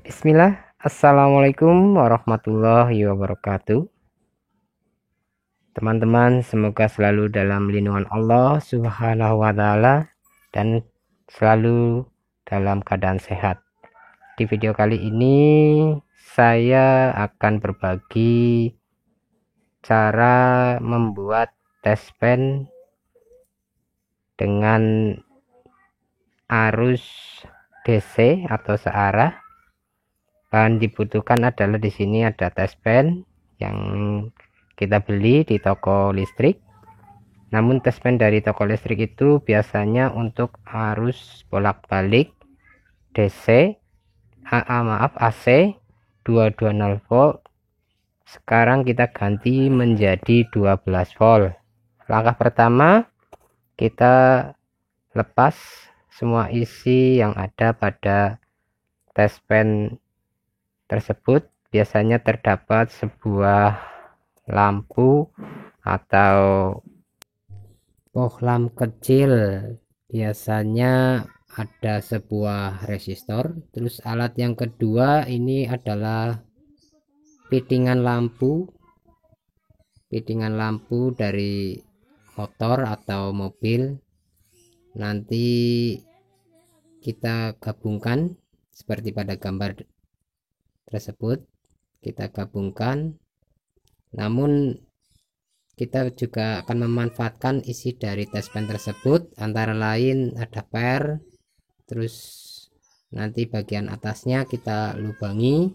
Bismillah, Assalamualaikum warahmatullahi wabarakatuh. Teman-teman, semoga selalu dalam lindungan Allah Subhanahu wa Ta'ala dan selalu dalam keadaan sehat. Di video kali ini, saya akan berbagi cara membuat tespen dengan arus DC atau searah. Bahan dibutuhkan adalah di sini ada tespen yang kita beli di toko listrik. Namun tespen dari toko listrik itu biasanya untuk arus bolak-balik DC, AC 220 volt. Sekarang kita ganti menjadi 12 volt. Langkah pertama, kita lepas semua isi yang ada pada tespen tersebut. Biasanya terdapat sebuah lampu atau bohlam kecil, biasanya ada sebuah resistor. Terus alat yang kedua ini adalah fittingan lampu dari motor atau mobil. Nanti kita gabungkan seperti pada gambar tersebut, kita gabungkan. Namun kita juga akan memanfaatkan isi dari tespen tersebut, antara lain ada per, terus nanti bagian atasnya kita lubangi.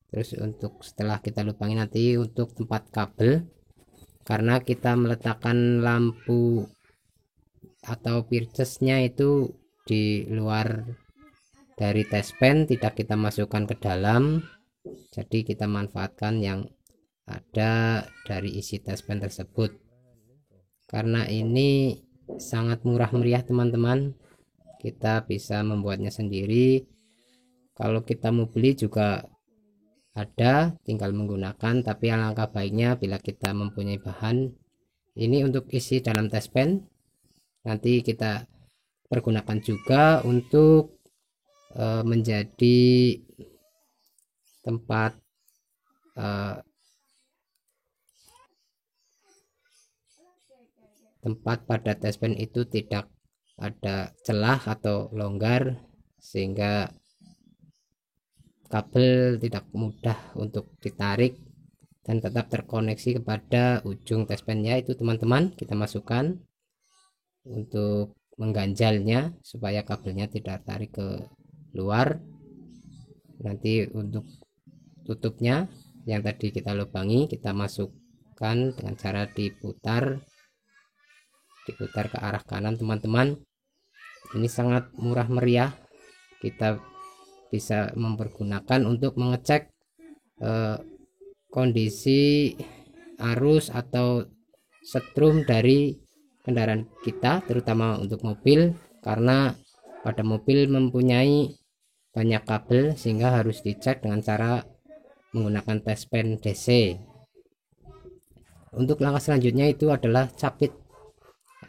Terus untuk setelah kita lubangi nanti untuk tempat kabel, karena kita meletakkan lampu atau pircesnya itu di luar dari tespen, tidak kita masukkan ke dalam, jadi kita manfaatkan yang ada dari isi tespen tersebut. Karena ini sangat murah meriah teman-teman, kita bisa membuatnya sendiri. Kalau kita mau beli juga ada, tinggal menggunakan, tapi alangkah baiknya bila kita mempunyai bahan. Ini untuk isi dalam tespen, nanti kita pergunakan juga untuk menjadi tempat pada tespen itu tidak ada celah atau longgar, sehingga kabel tidak mudah untuk ditarik dan tetap terkoneksi kepada ujung tespennya. Itu teman-teman, kita masukkan untuk mengganjalnya supaya kabelnya tidak tarik ke luar. Nanti untuk tutupnya yang tadi kita lubangi, kita masukkan dengan cara diputar ke arah kanan teman-teman. Ini sangat murah meriah, kita bisa mempergunakan untuk mengecek kondisi arus atau setrum dari kendaraan kita, terutama untuk mobil, karena pada mobil mempunyai banyak kabel sehingga harus dicek dengan cara menggunakan tespen DC. Untuk langkah selanjutnya itu adalah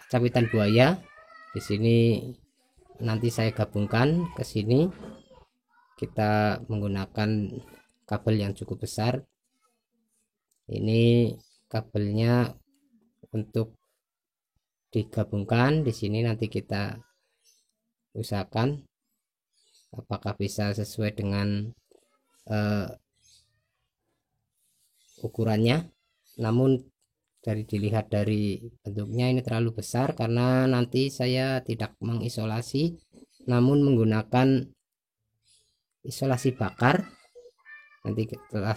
capitan buaya. Di sini nanti saya gabungkan ke sini, kita menggunakan kabel yang cukup besar. Ini kabelnya untuk digabungkan di sini, nanti kita usahakan apakah bisa sesuai dengan ukurannya. Namun dilihat dari bentuknya ini terlalu besar, karena nanti saya tidak mengisolasi namun menggunakan isolasi bakar. Nanti setelah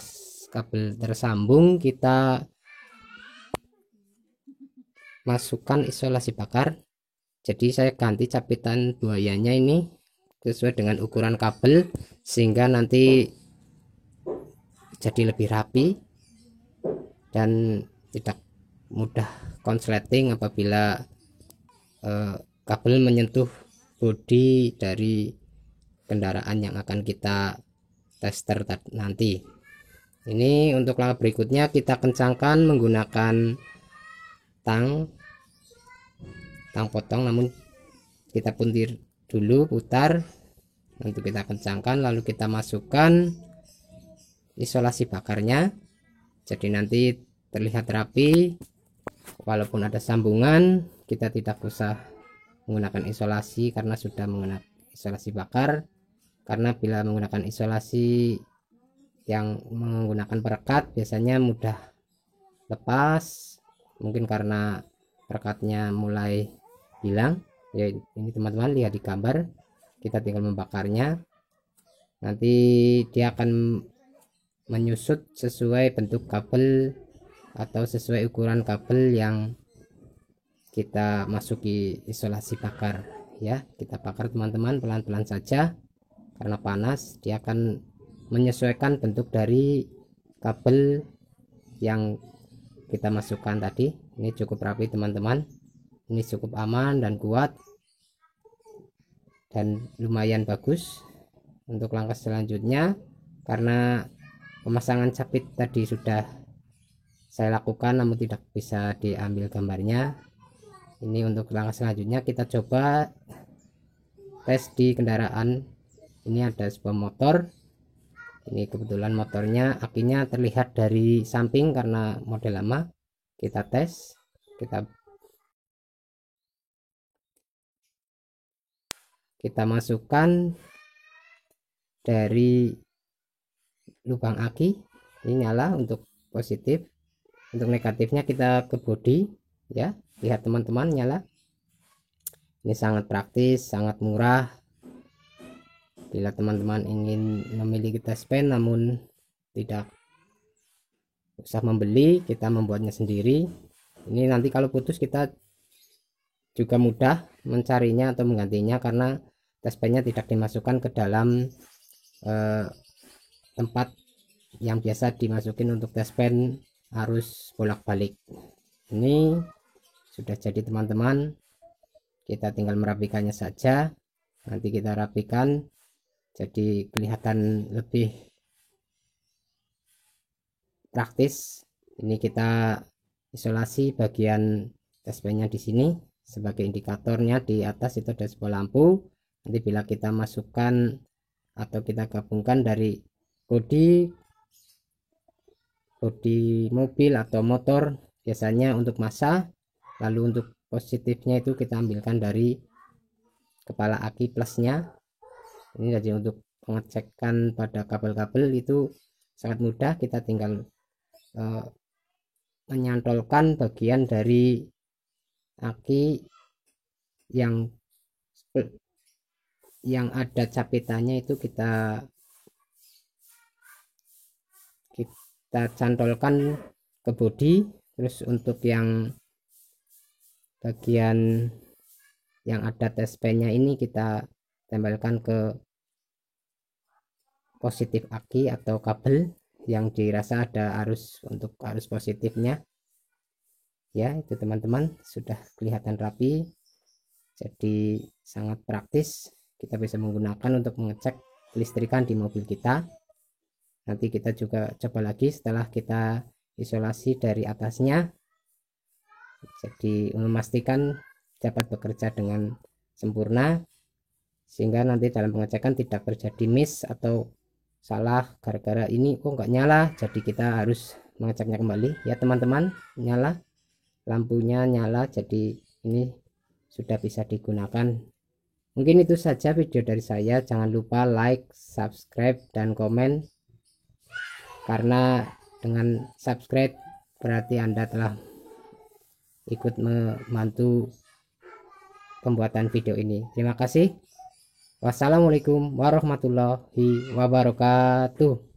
kabel tersambung kita masukkan isolasi bakar. Jadi saya ganti capitan buayanya ini sesuai dengan ukuran kabel, sehingga nanti jadi lebih rapi dan tidak mudah konsleting apabila kabel menyentuh bodi dari kendaraan yang akan kita tester nanti. Ini untuk langkah berikutnya, kita kencangkan menggunakan tang potong, namun kita puntir dulu, putar untuk kita kencangkan, lalu kita masukkan isolasi bakarnya. Jadi nanti terlihat rapi, walaupun ada sambungan kita tidak usah menggunakan isolasi karena sudah menggunakan isolasi bakar. Karena bila menggunakan isolasi yang menggunakan perekat biasanya mudah lepas, mungkin karena perekatnya mulai hilang. Ya ini teman-teman lihat di gambar, kita tinggal membakarnya, nanti dia akan menyusut sesuai bentuk kabel atau sesuai ukuran kabel yang kita masuki isolasi bakar. Ya, kita bakar teman-teman pelan-pelan saja karena panas, dia akan menyesuaikan bentuk dari kabel yang kita masukkan tadi. Ini cukup rapi teman-teman, ini cukup aman dan kuat dan lumayan bagus. Untuk langkah selanjutnya, karena pemasangan capit tadi sudah saya lakukan namun tidak bisa diambil gambarnya, ini untuk langkah selanjutnya kita coba tes di kendaraan. Ini ada sebuah motor, ini kebetulan motornya akinya terlihat dari samping karena model lama. Kita tes, kita masukkan dari lubang aki, ini nyala untuk positif. Untuk negatifnya kita ke bodi, ya lihat teman-teman, nyala. Ini sangat praktis, sangat murah. Bila teman-teman ingin memiliki taspen namun tidak usah membeli, kita membuatnya sendiri. Ini nanti kalau putus kita juga mudah mencarinya atau menggantinya karena taspennya tidak dimasukkan ke dalam tempat yang biasa dimasukin untuk taspen harus bolak-balik. Ini sudah jadi teman-teman, kita tinggal merapikannya saja. Nanti kita rapikan jadi kelihatan lebih praktis. Ini kita isolasi bagian taspennya di sini sebagai indikatornya. Di atas itu ada sebuah lampu. Nanti bila kita masukkan atau kita gabungkan dari bodi mobil atau motor biasanya untuk massa, lalu untuk positifnya itu kita ambilkan dari kepala aki plusnya. Ini jadi untuk pengecekan pada kabel-kabel itu sangat mudah, kita tinggal menyantolkan bagian dari aki yang ada capitannya itu kita cantolkan ke bodi. Terus untuk yang bagian yang ada taspennya ini kita tempelkan ke positif aki atau kabel yang dirasa ada arus, untuk arus positifnya. Ya itu teman-teman, sudah kelihatan rapi, jadi sangat praktis. Kita bisa menggunakan untuk mengecek kelistrikan di mobil kita. Nanti kita juga coba lagi setelah kita isolasi dari atasnya, jadi memastikan dapat bekerja dengan sempurna sehingga nanti dalam pengecekan tidak terjadi miss atau salah gara-gara ini kok nggak nyala, jadi kita harus mengeceknya kembali. Ya teman-teman, nyala, lampunya nyala, jadi ini sudah bisa digunakan. Mungkin itu saja video dari saya. Jangan lupa like, subscribe, dan komen, karena dengan subscribe berarti Anda telah ikut membantu pembuatan video ini. Terima kasih. Wassalamualaikum warahmatullahi wabarakatuh.